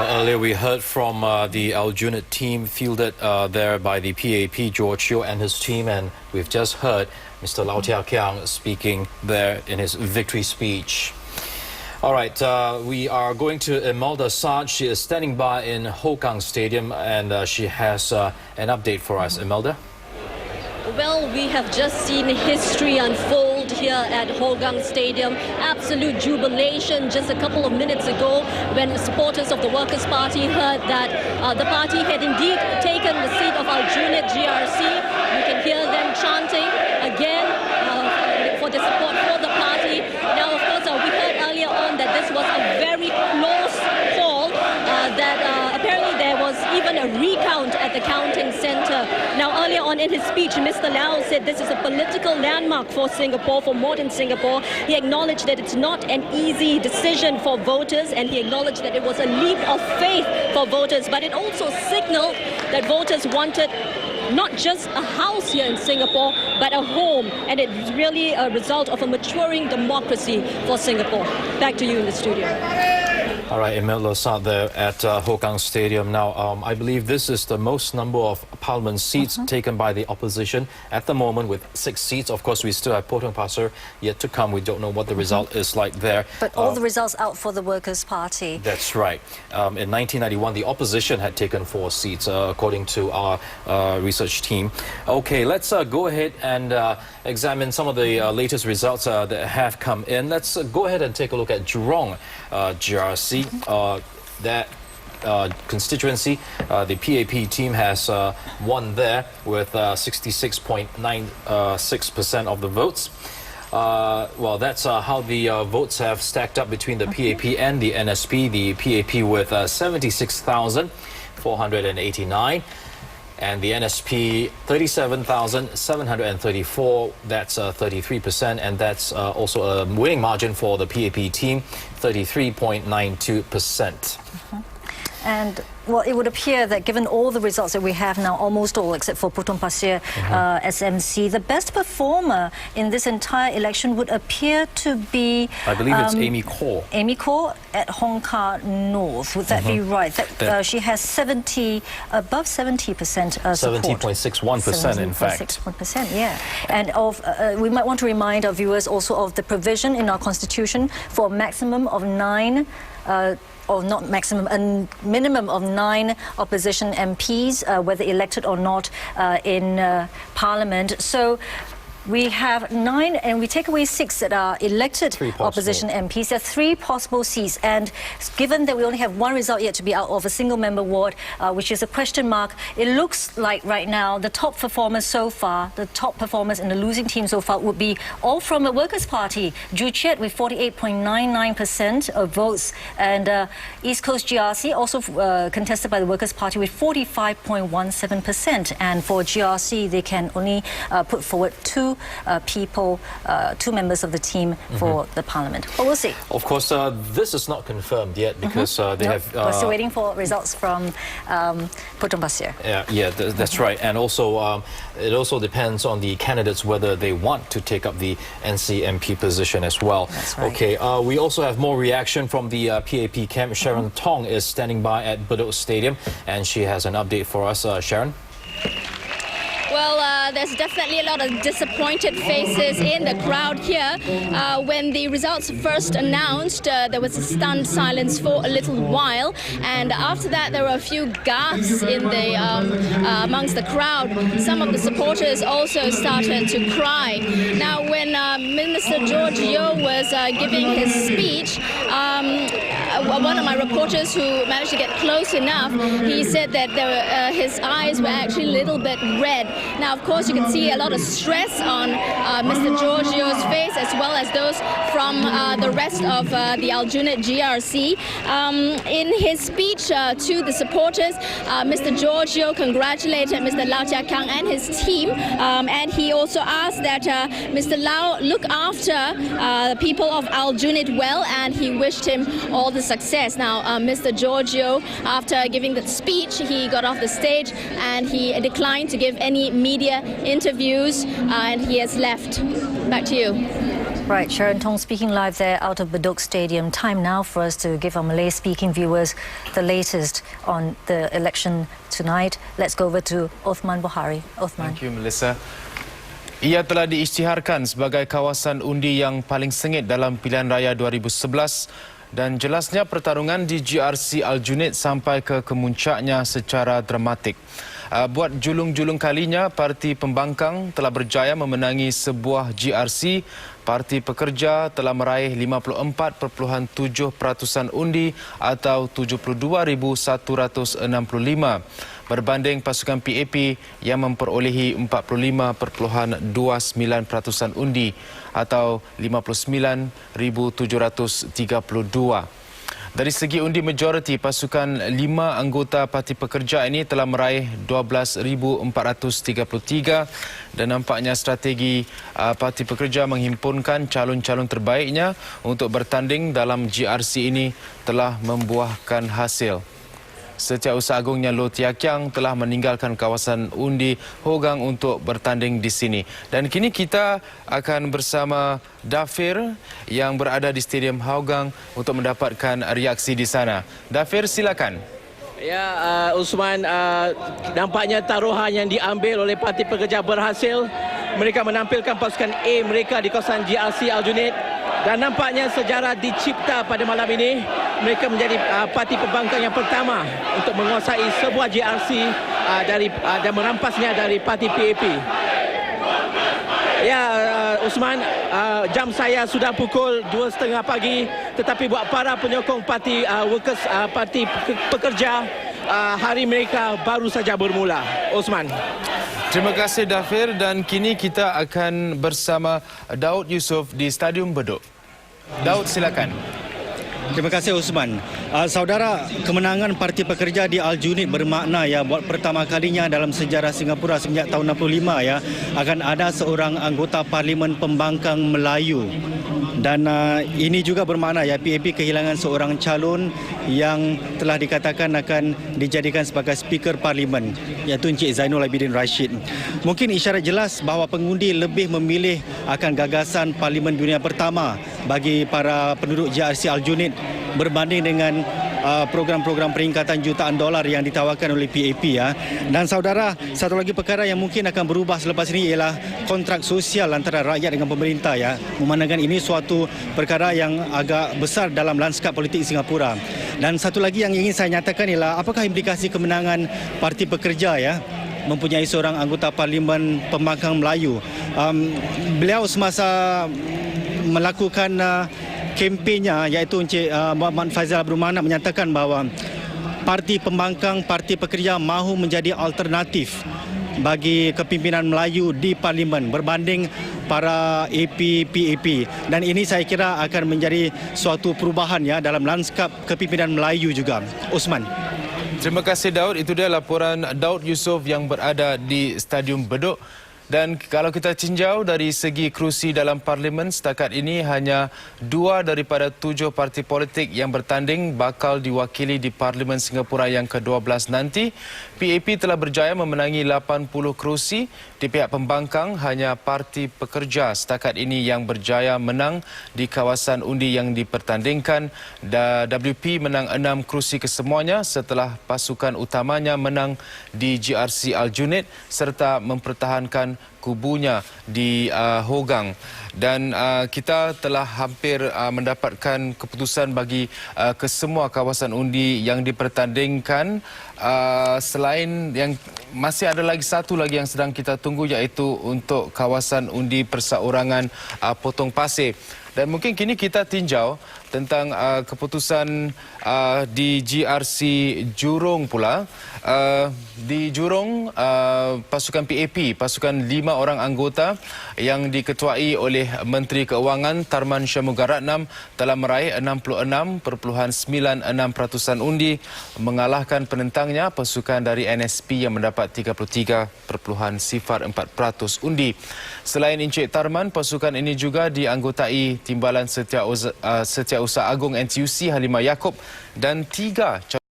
Well, earlier we heard from the Aljunied team fielded there by the PAP, George Yeo and his team, and we've just heard Mr. Lau Tia Kiang speaking there in his victory speech. All right, we are going to Imelda Saad. She is standing by in Hougang Stadium, and she has an update for us. Imelda? Well, we have just seen history unfold here at Hougang Stadium. Absolute jubilation just a couple of minutes ago when supporters of the Workers' Party heard that the party had indeed taken the seat of Aljunied GRC. You can hear them chanting again for the support for the party. Now, of course, we heard earlier on that this was a very close call, that apparently there was even a recount at the counting center. Now, earlier on in his speech, Mr. Lau said this is a political landmark for Singapore, for modern Singapore. He acknowledged that it's not an easy decision for voters, and he acknowledged that it was a leap of faith for voters, but it also signaled that voters wanted not just a house here in Singapore, but a home, and it's really a result of a maturing democracy for Singapore. Back to you in the studio. All right, Imelda Saad there at Hougang Stadium. Now, I believe this is the most number of parliament seats taken by the opposition at the moment, with 6 seats. Of course, we still have Potong Pasir yet to come. We don't know what the result is like there. But all the results out for the Workers' Party. That's right. In 1991, the opposition had taken 4 seats, according to our research team. Okay, let's go ahead and examine some of the latest results that have come in. Let's go ahead and take a look at Jurong GRC. That constituency, the PAP team has won there with 66.96% of the votes. Well, that's how the votes have stacked up between the PAP and the NSP. The PAP with 76,489. And the NSP, 37,734, that's 33%, and that's also a winning margin for the PAP team, 33.92%. And, well, it would appear that given all the results that we have now, almost all except for Potong Pasir SMC, the best performer in this entire election would appear to be... I believe it's Amy Khor. Amy Khor at Hong Kah North. Would that be right? She has above 70% support. 70.61% in fact. 70.61%, yeah. And we might want to remind our viewers also of the provision in our constitution for a maximum of 9 or not maximum, a minimum of 9 opposition MPs, whether elected or not, in Parliament. So we have 9, and we take away 6 that are elected opposition MPs. There are 3 possible seats, and given that we only have 1 result yet to be out of a single-member ward, which is a question mark, it looks like right now the top performers so far, the top performers in the losing team so far, would be all from the Workers' Party. Joo Chiat with 48.99% of votes, and East Coast GRC also contested by the Workers' Party with 45.17%. And for GRC, they can only put forward 2 members of the team for the Parliament. But we'll see. Of course, this is not confirmed yet because they have... We're still waiting for results from Potong Pasir. Yeah, that's right. And also, it also depends on the candidates whether they want to take up the NCMP position as well. That's right. Okay, we also have more reaction from the PAP camp. Sharon Tong is standing by at Bedok Stadium, and she has an update for us. Sharon? Well, there's definitely a lot of disappointed faces in the crowd here. When the results first announced, there was a stunned silence for a little while, and after that there were a few gasps in the amongst the crowd. Some of the supporters also started to cry. Now, when Minister George Yeo was giving his speech, one of my reporters who managed to get close enough, he said that his eyes were actually a little bit red. Now, of course, you can see a lot of stress on Mr. George Yeo's face, as well as those from the rest of the Aljunied GRC. In his speech to the supporters, Mr. George Yeo congratulated Mr. Lau Tia Kiang and his team, and he also asked that Mr. Lau look after the people of Aljunied well, and he wished him all the success. Now, Mr. George Yeo, after giving the speech, he got off the stage and he declined to give any media interviews, and he has left. Back to you. Right, Sharon Tong speaking live there out of Bedok Stadium. Time now for us to give our Malay-speaking viewers the latest on the election tonight. Let's go over to Othman Bohari. Othman. Thank you, Melissa. Ia telah diisytiharkan sebagai kawasan undi yang paling sengit dalam pilihan raya 2011 dan jelasnya pertarungan di GRC Aljunied sampai ke kemuncaknya secara dramatik. Buat julung-julung kalinya, Parti Pembangkang telah berjaya memenangi sebuah GRC. Parti Pekerja telah meraih 54.7% undi atau 72,165 berbanding pasukan PAP yang memperolehi 45.29% undi atau 59,732. Dari segi undi majoriti, pasukan 5 anggota Parti Pekerja ini telah meraih 12,433 dan nampaknya strategi Parti Pekerja menghimpunkan calon-calon terbaiknya untuk bertanding dalam GRC ini telah membuahkan hasil. Setiausaha Agungnya Loh Tia Kiang telah meninggalkan kawasan undi Hougang untuk bertanding di sini. Dan kini kita akan bersama Dafir yang berada di Stadium Hougang untuk mendapatkan reaksi di sana. Dafir, silakan. Ya, Usman, nampaknya taruhan yang diambil oleh Parti Pekerja berhasil. Mereka menampilkan pasukan A mereka di kawasan GRC Aljunied dan nampaknya sejarah dicipta pada malam ini. Mereka menjadi Parti Pembangkang yang pertama untuk menguasai sebuah GRC dan merampasnya dari Parti PAP. Ya, Usman, jam saya sudah pukul 2.30 pagi, tetapi buat para penyokong Parti Parti Pekerja, hari mereka baru saja bermula. Osman. Terima kasih, Dafir, dan kini kita akan bersama Daud Yusof di Stadium Bedok. Daud, silakan. Terima kasih, Usman. Saudara, kemenangan Parti Pekerja di Aljunied bermakna ya buat pertama kalinya dalam sejarah Singapura sejak tahun 65 ya akan ada seorang anggota Parlimen Pembangkang Melayu. Dan ini juga bermakna ya PAP kehilangan seorang calon yang telah dikatakan akan dijadikan sebagai Speaker Parlimen, iaitu Encik Zainul Abidin Rashid. Mungkin isyarat jelas bahawa pengundi lebih memilih akan gagasan Parlimen Dunia Pertama bagi para penduduk GRC Aljunied berbanding dengan program-program peringkatan jutaan dolar yang ditawarkan oleh PAP ya. Dan saudara, satu lagi perkara yang mungkin akan berubah selepas ini ialah kontrak sosial antara rakyat dengan pemerintah ya. Memandangkan ini suatu perkara yang agak besar dalam lanskap politik Singapura. Dan satu lagi yang ingin saya nyatakan ialah apakah implikasi kemenangan Parti Pekerja ya mempunyai seorang anggota Parlimen Pembangkang Melayu. Beliau semasa melakukan kempennya iaitu Encik Muhammad Faizal Abdul Manap menyatakan bahawa Parti Pembangkang, Parti Pekerja mahu menjadi alternatif bagi kepimpinan Melayu di Parlimen berbanding para AP, PAP. Dan ini saya kira akan menjadi suatu perubahan ya dalam lanskap kepimpinan Melayu juga. Osman. Terima kasih, Daud. Itu dia laporan Daud Yusof yang berada di Stadium Bedok. Dan kalau kita tinjau dari segi kerusi dalam Parlimen, setakat ini hanya 2 daripada 7 parti politik yang bertanding bakal diwakili di Parlimen Singapura yang ke-12 nanti. PAP telah berjaya memenangi 80 kerusi. Di pihak pembangkang, hanya Parti Pekerja setakat ini yang berjaya menang di kawasan undi yang dipertandingkan. WP menang 6 kerusi kesemuanya setelah pasukan utamanya menang di GRC Aljunied serta mempertahankan kubunya di Hougang. Dan kita telah hampir mendapatkan keputusan bagi kesemua kawasan undi yang dipertandingkan. Selain yang masih ada lagi satu lagi yang sedang kita tunggu, iaitu untuk kawasan undi perseorangan Potong Pasir. Dan mungkin kini kita tinjau tentang keputusan di GRC Jurong pula. Di Jurong, pasukan PAP, pasukan 5 orang anggota yang diketuai oleh Menteri Keuangan Tharman Shanmugaratnam telah meraih 66.96% undi mengalahkan penentangnya pasukan dari NSP yang mendapat 33.04% undi. Selain Encik Tharman, pasukan ini juga dianggotai Timbalan Setiausaha Agung NTUC Halimah Yaakob dan 3